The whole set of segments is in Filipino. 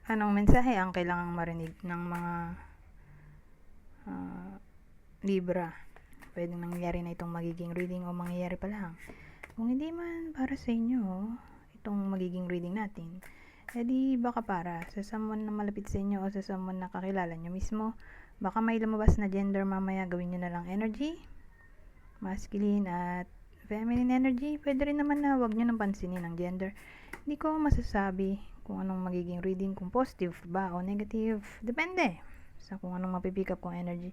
Anong mensahe ang kailangang marinig ng mga Libra? Pwedeng nangyayari na itong magiging reading o mangyayari pa lang. Kung hindi man para sa inyo itong magiging reading natin, edi baka para sa someone na malapit sa inyo o sa someone na kakilala nyo mismo. Baka may lumabas na gender mamaya, gawin nyo na lang energy, masculine at feminine energy. Pwede rin naman na wag nyo nang pansinin ang gender. Hindi ko masasabi kung anong magiging reading, kung positive ba o negative. Depende sa kung anong mapipick up kong energy.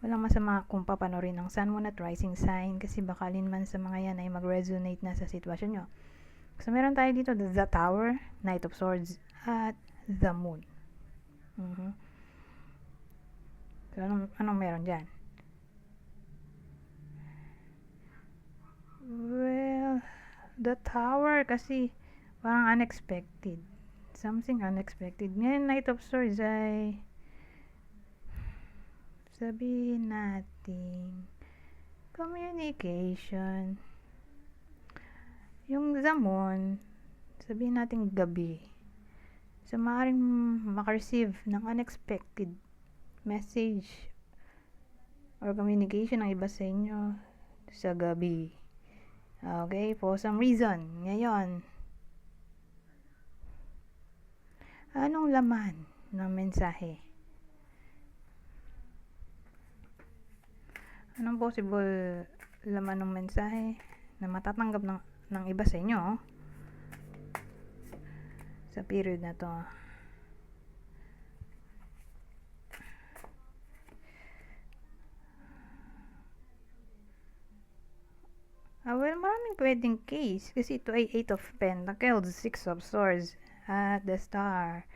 Walang masama kung papanorin ang Sun, Moon at Rising sign kasi baka man sa mga yan ay mag-resonate na sa sitwasyon nyo. So, meron tayo dito the Tower, Knight of Swords, at the Moon. So, anong meron dyan? Well, the Tower kasi parang unexpected. Something unexpected. Ngayon, Knight of Swords ay sabihin natin communication. Yung Zamon, sabihin natin gabi. So, maaaring makareceive ng unexpected message or communication ng iba sa inyo sa gabi. Okay? For some reason. Ngayon, anong laman ng mensahe? Anong possible laman ng mensahe na matatanggap ng iba sa inyo sa period na to? Well, maraming pwedeng case kasi ito ay 8 of Pentacles, 6 of Swords at the Star.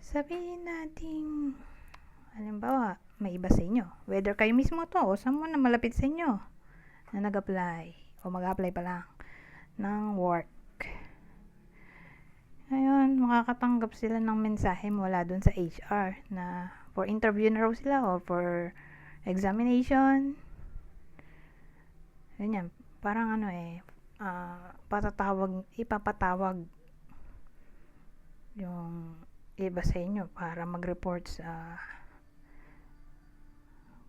Sabihin natin, halimbawa, may iba sa inyo. Whether kayo mismo to o someone na malapit sa inyo na nag-apply o mag-apply pa lang ng work. Ngayon, makakatanggap sila ng mensahe mula dun sa HR na for interview na raw sila or for examination. Ganyan. Parang ipapatawag yung iba sa inyo para mag-report sa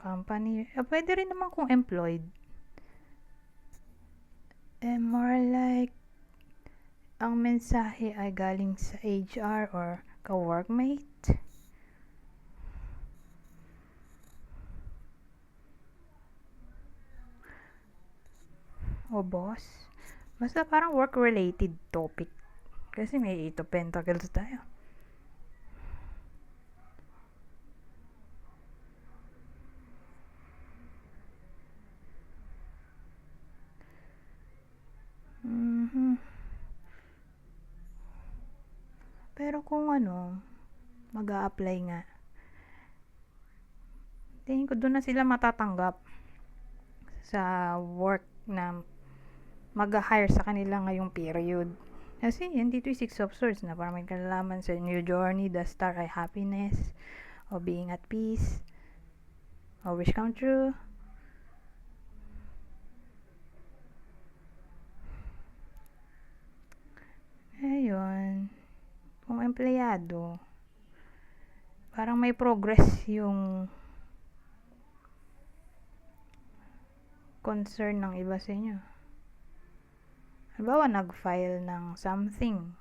company. Pwede rin naman kung employed. More like ang mensahe ay galing sa HR or ka-workmate. O boss. Basta parang work-related topic. Kasi may 8 of Pentacles tayo. Pero kung mag-a-apply nga, tingin ko doon na sila matatanggap sa work na mag-hire sa kanila ngayong period. Kasi yan dito yung 6 of Swords na parang may kalalaman sa new journey. The Star ay happiness o being at peace o wish come true. Ayun. Kung empleyado, parang may progress yung concern ng iba sa inyo. Halimbawa, nag-file ng something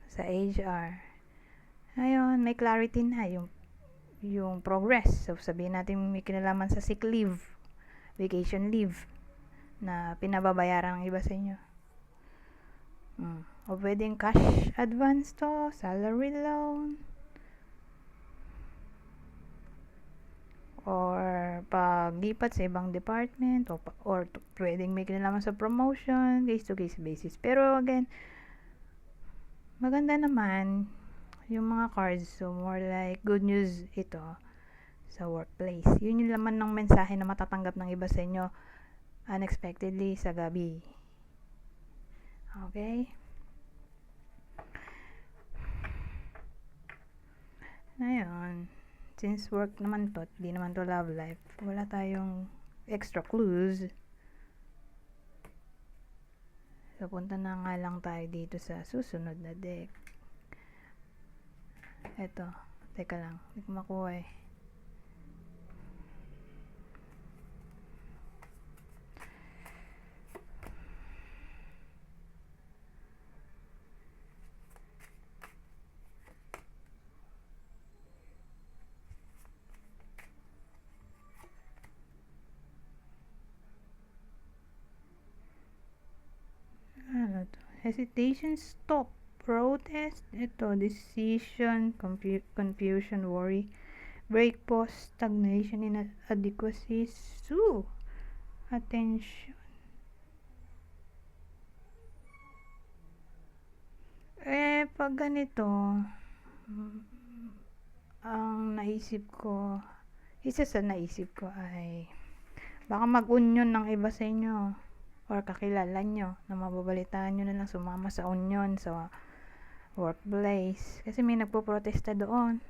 sa HR. Ngayon, may clarity na yung progress. So, sabihin natin may kinalaman sa sick leave, vacation leave, na pinababayaran ng iba sa inyo. O pwedeng cash advance to, salary loan, or paglipat sa ibang department, or pwedeng may kinalaman sa promotion, case to case basis. Pero again, maganda naman yung mga cards, so more like good news ito sa workplace. Yun yung laman ng mensahe na matatanggap ng iba sa inyo unexpectedly sa gabi. Okay? Ngayon, since work naman to, di naman to love life, wala tayong extra clues. So, punta na nga lang tayo dito sa susunod na deck. Eto, teka lang, hindi ko makuha eh. Ano to? Hesitation, stop. Protest, ito, decision, confusion, worry, break, pause, stagnation, inadequacy, sue, attention. Pag ganito, ang naisip ko, isa sa naisip ko ay baka mag-union ng iba sa inyo or kakilala nyo na mababalitaan nyo na lang sumama sa union sa workplace kasi may nagpo-protesta doon,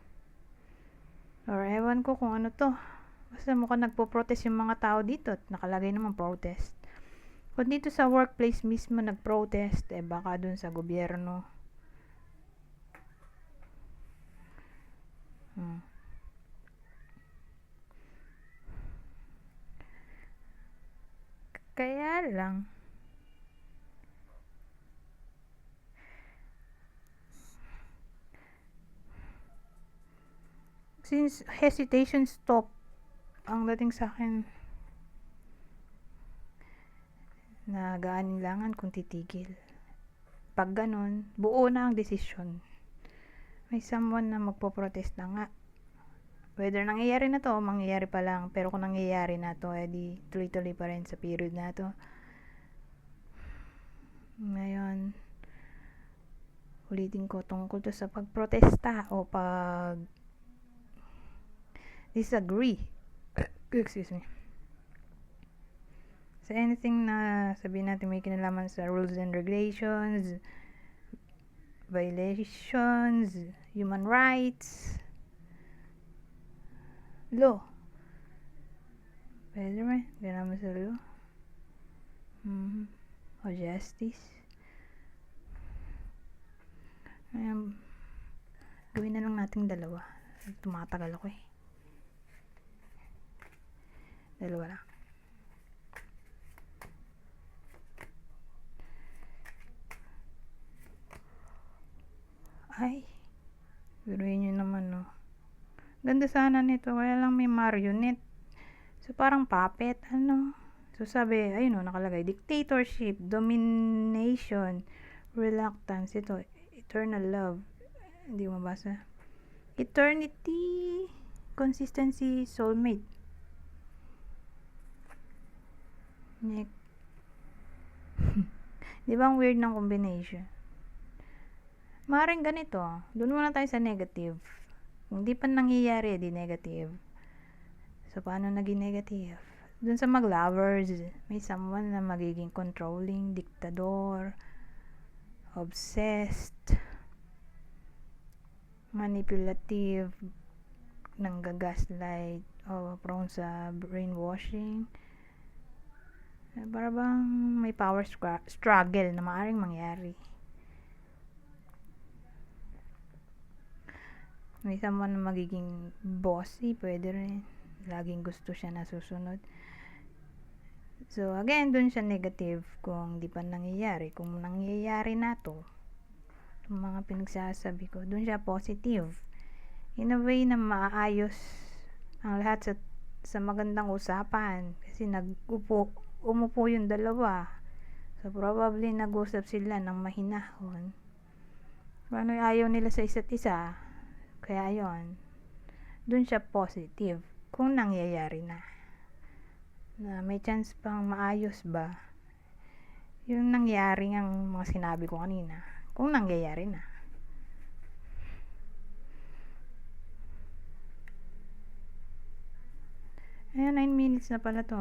or ewan ko kung ano to, basta mukhang nagpo-protest yung mga tao dito at nakalagay naman protest. Kung dito sa workplace mismo nag-protest, baka dun sa gobyerno. Kaya lang, since hesitation, stop, ang dating sa akin, nag-aalinlangan kung titigil. Pag ganun, buo na ang desisyon. May someone na magpo-protesta nga. Whether nangyayari na to o mangyayari pa lang, pero kung nangyayari na to, edi tuloy-tuloy pa rin sa period na to. Ngayon, ulitin ko tungkol to sa pagprotesta o pag disagree. Excuse me. Sa anything na sabihin natin may kinalaman sa rules and regulations, violations, human rights, law. Pwede rin, ganun sa law. O justice. Ayan, gawin na lang natin dalawa. Tumatagal ako eh. Dalawa lang. Ay, biruin nyo naman no. Ganda sana nito, kaya lang may marionette. So parang puppet, ano. So sabi, ayun o, nakalagay, dictatorship, domination, reluctance, ito, eternal love. Hindi mo mabasa. Eternity, consistency, soulmate. Di ba ang weird ng combination? Maring ganito, doon muna tayo sa negative. Kung di pa nangyayari, di negative. So, paano naging negative? Doon sa mag-lovers, may someone na magiging controlling, diktador, obsessed, manipulative, nanggagaslight, o prone sa brainwashing. Para bang may power struggle na maaaring mangyari. May someone na magiging bossy, pwede rin. Laging gusto siya na susunod. So, again, dun siya negative kung di pa nangyayari. Kung nangyayari na to, yung mga pinagsasabi ko, dun siya positive. In a way na maayos ang lahat sa magandang usapan. Kasi umupo yung dalawa. So, probably nag-usap sila ng mahinahon. Paano ayaw nila sa isa't isa? Kaya yon, dun siya positive kung nangyayari na may chance pang maayos ba yung nangyari ang mga sinabi ko kanina kung nangyayari na. Ayan, 9 minutes na pala to.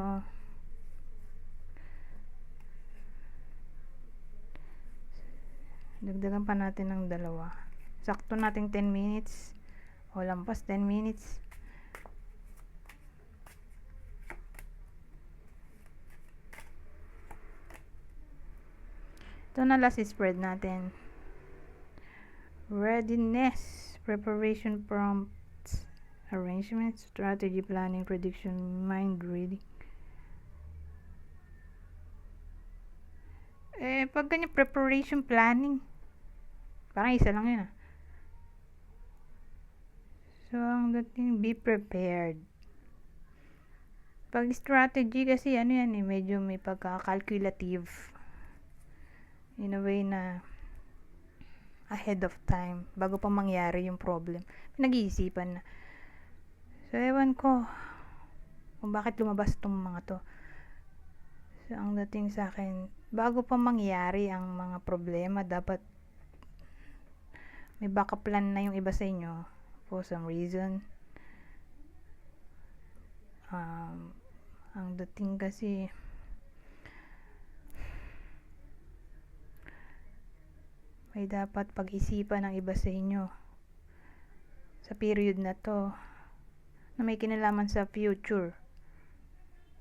Dagdagan pa natin ng dalawa. Sakto nating 10 minutes. O lampas 10 minutes. Ito na last spread natin. Readiness, preparation, prompts, arrangement, strategy, planning, prediction, mind reading. Pag ganyan, preparation, planning, parang isa lang yun. So, ang dating, be prepared. Pag strategy kasi, medyo may pagka-calculative. In a way na, ahead of time, bago pa mangyari yung problem. Pinag-iisipan na. So, ewan ko, kung bakit lumabas tong mga to. So, ang dating sa akin, bago pa mangyari ang mga problema, dapat may backup plan na yung iba sa inyo for some reason. Ang dating kasi, may dapat pag-isipan ng iba sa inyo sa period na to na may kinalaman sa future.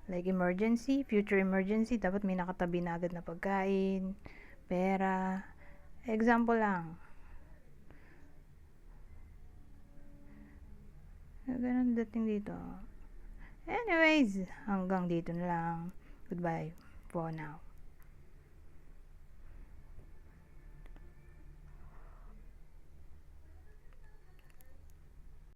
Like emergency, future emergency, dapat may nakatabi na agad na pagkain, pera. Example lang. Ganun dating dito. Anyways, hanggang dito na lang. Goodbye for now.